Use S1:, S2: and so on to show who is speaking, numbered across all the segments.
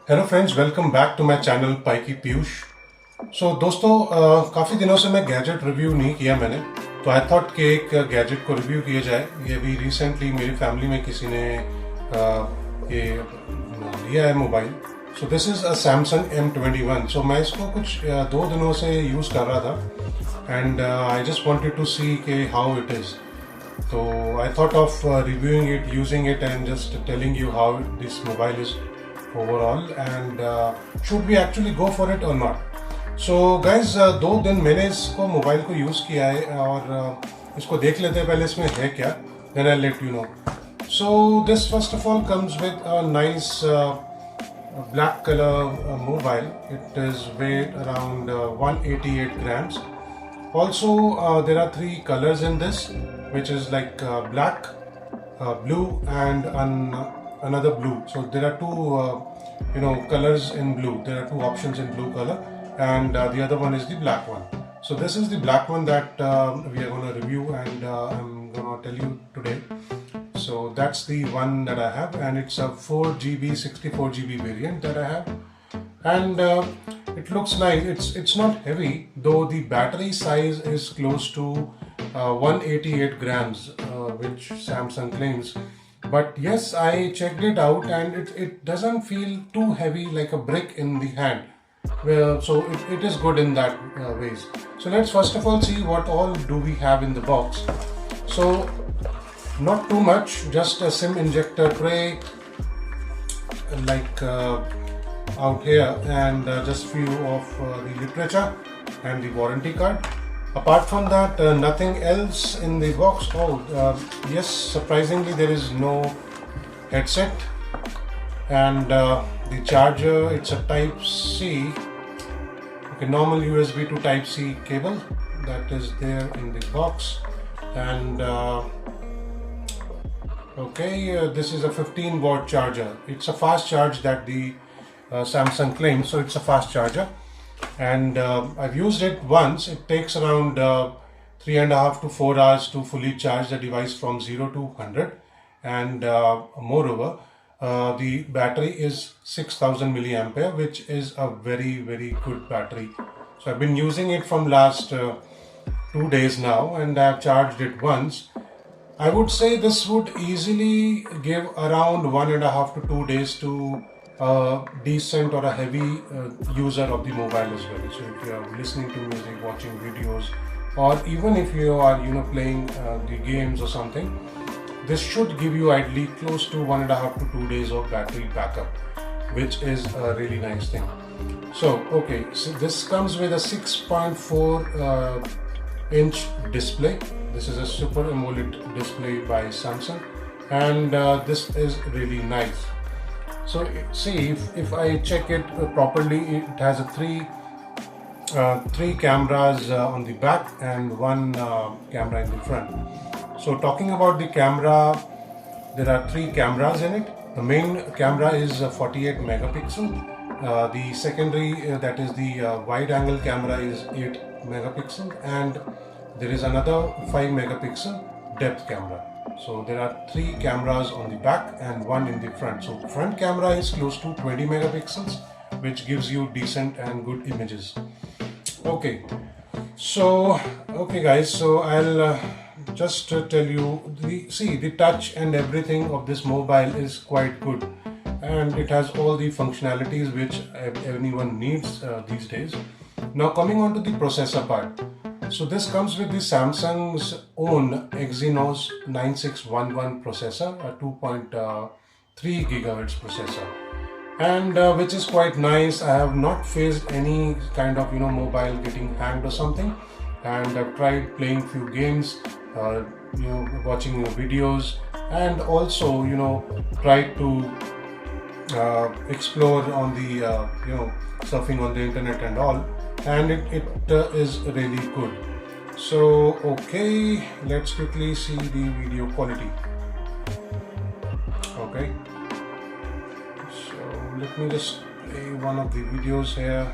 S1: Hello friends, welcome back to my channel पाइकी पीयूष। दोस्तों, काफ़ी दिनों से मैं गैजेट रिव्यू नहीं किया मैंने, तो आई थॉट कि एक गैजेट को रिव्यू किया जाए। ये भी रिसेंटली मेरी फैमिली में किसी ने ये लिया है mobile. So this is a Samsung M21। सो मैं इसको कुछ 2 दिनों से यूज़ कर रहा था and I just wanted to see के how it is. So I thought of reviewing it, using it, and just telling you how this mobile is overall, and should we actually go for it or not. So guys, 2 दिन मैंने इसको mobile को use किया है और इसको देख लेते हैं पहले इसमें है क्या, then I'll let you know. So this first of all comes with a nice black color mobile. It is weighed around 188 grams. Also, there are 3 colors in this, which is like black, blue, and another blue. So there are 2, colors in blue. There are 2 options in blue color, and the other one is the black one. So this is the black one that we are going to review, and I'm going to tell you today. So that's the one that I have, and it's a 4GB, 64GB variant that I have. And it looks nice. It's not heavy, though the battery size is close to 188 grams, which Samsung claims. But yes, I checked it out, and it doesn't feel too heavy like a brick in the hand. So it is good in that ways. So let's first of all see what all do we have in the box. So not too much, just a SIM injector tray, like out here, and just few of the literature and the warranty card. Apart from that, nothing else in the box. Yes, surprisingly there is no headset, and the charger, it's a type C, okay, normal USB to type C cable that is there in the box. And this is a 15-watt charger. It's a fast charge that the Samsung claims, so it's a fast charger, and I've used it once. It takes around 3.5 to 4 hours to fully charge the device from 0 to 100, and moreover, the battery is 6000 milliampere, which is a very, very good battery. So I've been using it from last 2 days now, and I've charged it once. I would say this would easily give around 1.5 to 2 days to a decent or a heavy user of the mobile as well. So if you are listening to music, watching videos, or even if you are playing the games or something, this should give you ideally close to 1.5 to 2 days of battery backup, which is a really nice thing. So this comes with a 6.4 inch display. This is a Super AMOLED display by Samsung, and this is really nice. So see, if I check it properly, it has a three cameras on the back and one camera in the front. So talking about the camera, there are 3 cameras in it. The main camera is 48 megapixel. The secondary, that is the wide angle camera, is 8 megapixel, and there is another 5 megapixel depth camera. So there are 3 cameras on the back and one in the front. So front camera is close to 20 megapixels, which gives you decent and good images. Okay guys, so I'll just tell you, the touch and everything of this mobile is quite good, and it has all the functionalities which anyone needs these days. Now coming on to the processor part. So this comes with the Samsung's own Exynos 9611 processor, a 2.3 gigahertz processor, and which is quite nice. I have not faced any kind of mobile getting hanged or something, and I've tried playing few games, watching videos, and also tried to explore on the surfing on the internet and all, and it is really good. So let's quickly see the video quality. So let me just play one of the videos here,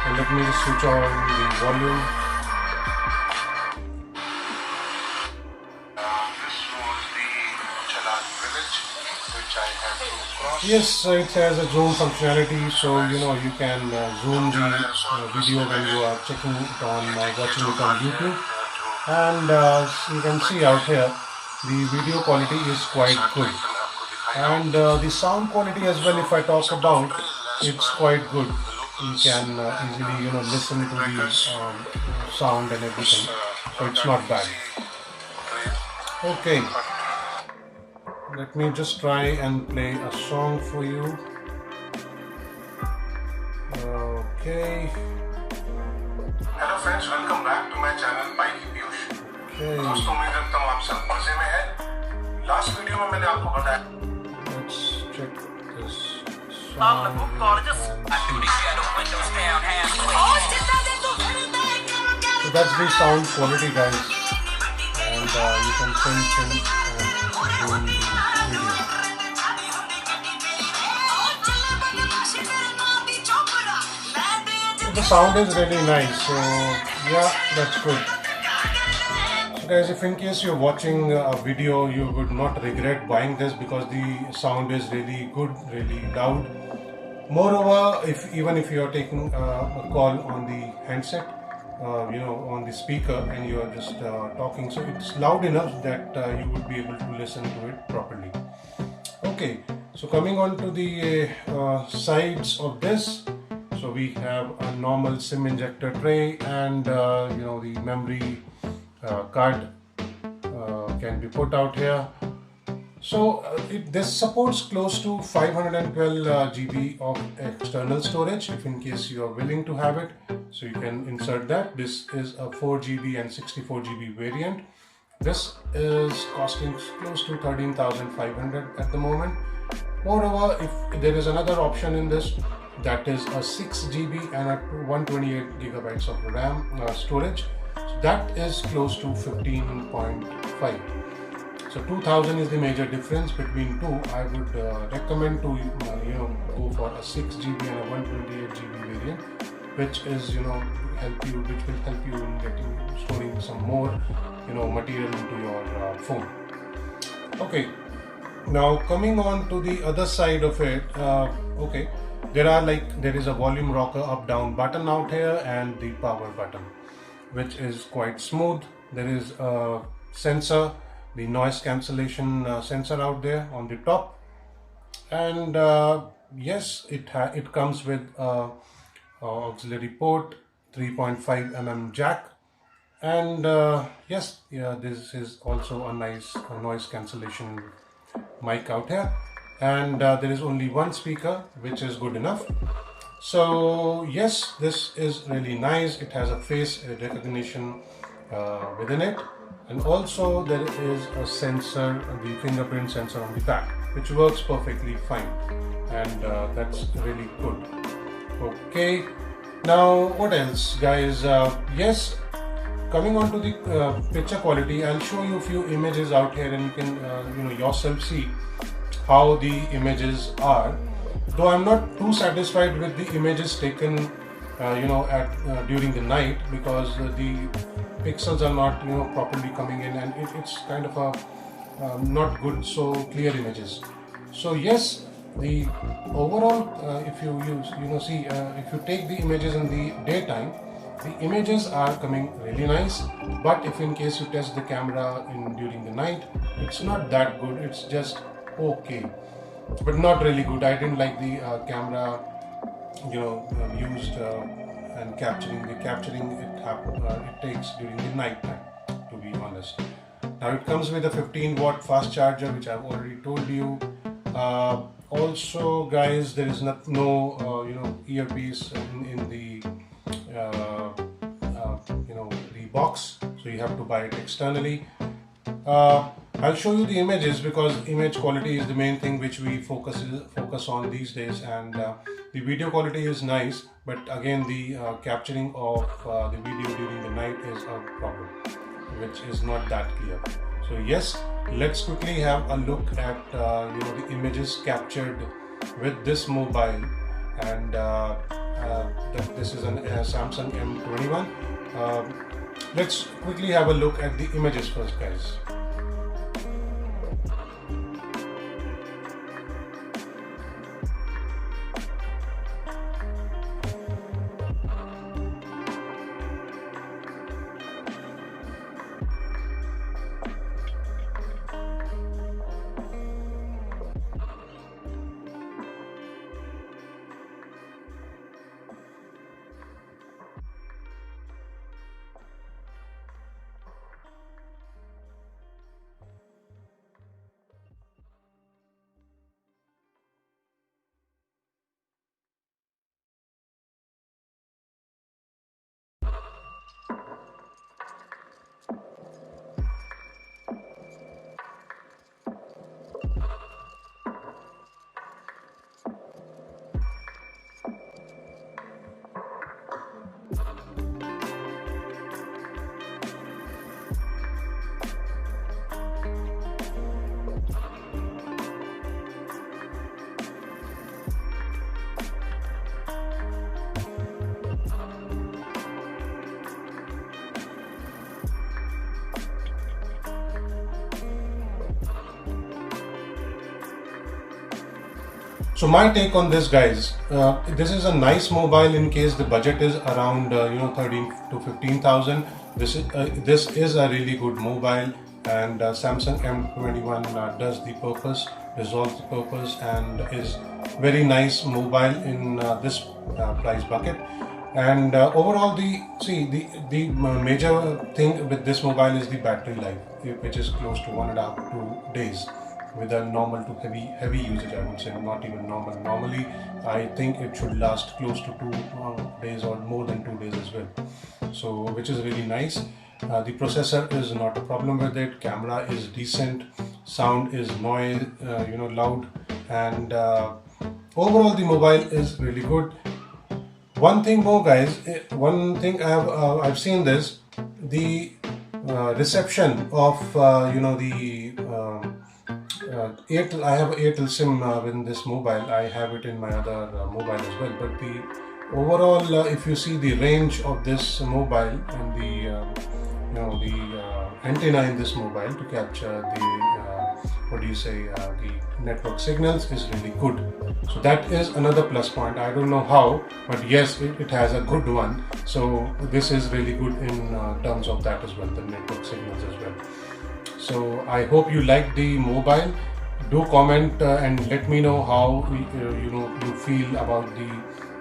S1: and let me just switch on the volume. This was the Chalan village which I had to cross. Yes, it has a zoom functionality, so you can zoom the video when you are checking it on watching it on YouTube, and you can see out here the video quality is quite good, and the sound quality as well. If I talk about, it's quite good. You can easily listen to the sound and everything, so it's not bad. Okay. Let me just try and play a song for you. Okay.
S2: Hello friends, welcome back to my channel पाइकी Piyush. दोस्तों उम्मीद करता हूँ आप सब मजे में हैं। Last video में मैंने आपको बताया।
S1: Let's check this song and so that's the sound quality, guys, and you can sense in the video. The sound is really nice, so yeah, that's good. So guys, if in case you're watching a video, you would not regret buying this because the sound is really good, really loud. Moreover, even if you are taking a call on the handset, on the speaker, and you are just talking, so it's loud enough that you would be able to listen to it properly. Okay, so coming on to the sides of this, so we have a normal SIM injector tray, and the memory card can be put out here. So this supports close to 512 GB of external storage if in case you are willing to have it. So you can insert that. This is a 4 GB and 64 GB variant. This is costing close to 13,500 at the moment. Moreover, if there is another option in this, that is a 6 GB and a 128 gigabytes of RAM storage. So that is close to 15.5. So 2000 is the major difference between two. I would recommend to go for a 6 GB and a 128 GB variant, which is which will help you in storing some more material into your phone. Okay, now coming on to the other side of it. Okay, there is a volume rocker up down button out here and the power button, which is quite smooth. There is a sensor, the noise cancellation sensor out there on the top, and yes, it comes with auxiliary port, 3.5 mm jack, and yes, this is also a nice noise cancellation mic out here, and there is only one speaker, which is good enough. So yes, this is really nice. It has a face recognition within it, and also there is a sensor, the fingerprint sensor on the back, which works perfectly fine, and that's really good. Okay, now what else, guys? Yes, coming on to the picture quality, I'll show you a few images out here, and you can yourself see how the images are. Though I'm not too satisfied with the images taken during the night, because the pixels are not properly coming in, and it's kind of a not good, so clear images. So yes, the overall if you if you take the images in the daytime, the images are coming really nice, but if in case you test the camera during the night, it's not that good. It's just okay, but not really good. I didn't like the camera used and capturing it takes during the night time, to be honest. Now it comes with a 15-watt fast charger, which I've already told you. Also, guys, there is no earpiece in the the box, so you have to buy it externally. I'll show you the images, because image quality is the main thing which we focus on these days, and the video quality is nice, but again the capturing of the video during the night is a problem, which is not that clear. So yes, let's quickly have a look at the images captured with this mobile, and this is a Samsung M21. Let's quickly have a look at the images first, guys. So my take on this, guys, this is a nice mobile in case the budget is around 13 to 15,000. This is a really good mobile, and Samsung M21 does the purpose, resolves the purpose, and is very nice mobile in this price bucket. And overall, the major thing with this mobile is the battery life, which is close to 1.5 to 2 days. With a normal to heavy usage, I would say, not even normal. Normally, I think it should last close to 2 days or more than 2 days as well. So, which is really nice. The processor is not a problem with it. Camera is decent. Sound is loud, and overall the mobile is really good. One thing more, guys. One thing I've seen this, the reception of Airtel. I have Airtel SIM in this mobile. I have it in my other mobile as well. But the overall, if you see the range of this mobile and the antenna in this mobile to capture the the network signals is really good. So that is another plus point. I don't know how, but yes, it has a good one. So this is really good in terms of that as well, the network signals as well. So I hope you like the mobile. Do comment and let me know how you feel about the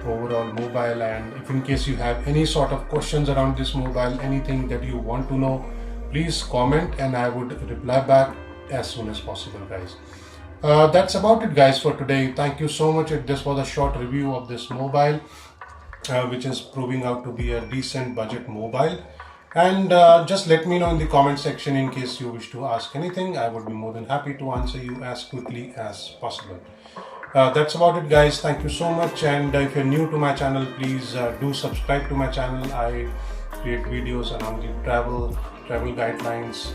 S1: overall mobile, and if in case you have any sort of questions around this mobile, anything that you want to know, please comment and I would reply back as soon as possible, guys. That's about it, guys, for today. Thank you so much. This was a short review of this mobile, which is proving out to be a decent budget mobile. And just let me know in the comment section in case you wish to ask anything. I would be more than happy to answer you as quickly as possible. That's about it, guys. Thank you so much. And if you're new to my channel, please do subscribe to my channel. I create videos around the travel guidelines,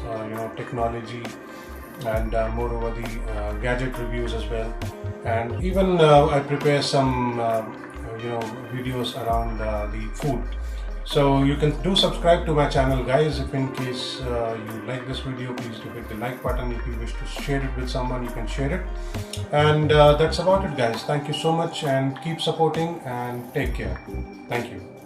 S1: technology, and moreover the gadget reviews as well. And even I prepare some videos around the food. So you can do subscribe to my channel, guys. If in case you like this video, please do hit the like button. If you wish to share it with someone, you can share it. And that's about it, guys. Thank you so much and keep supporting and take care. Thank you.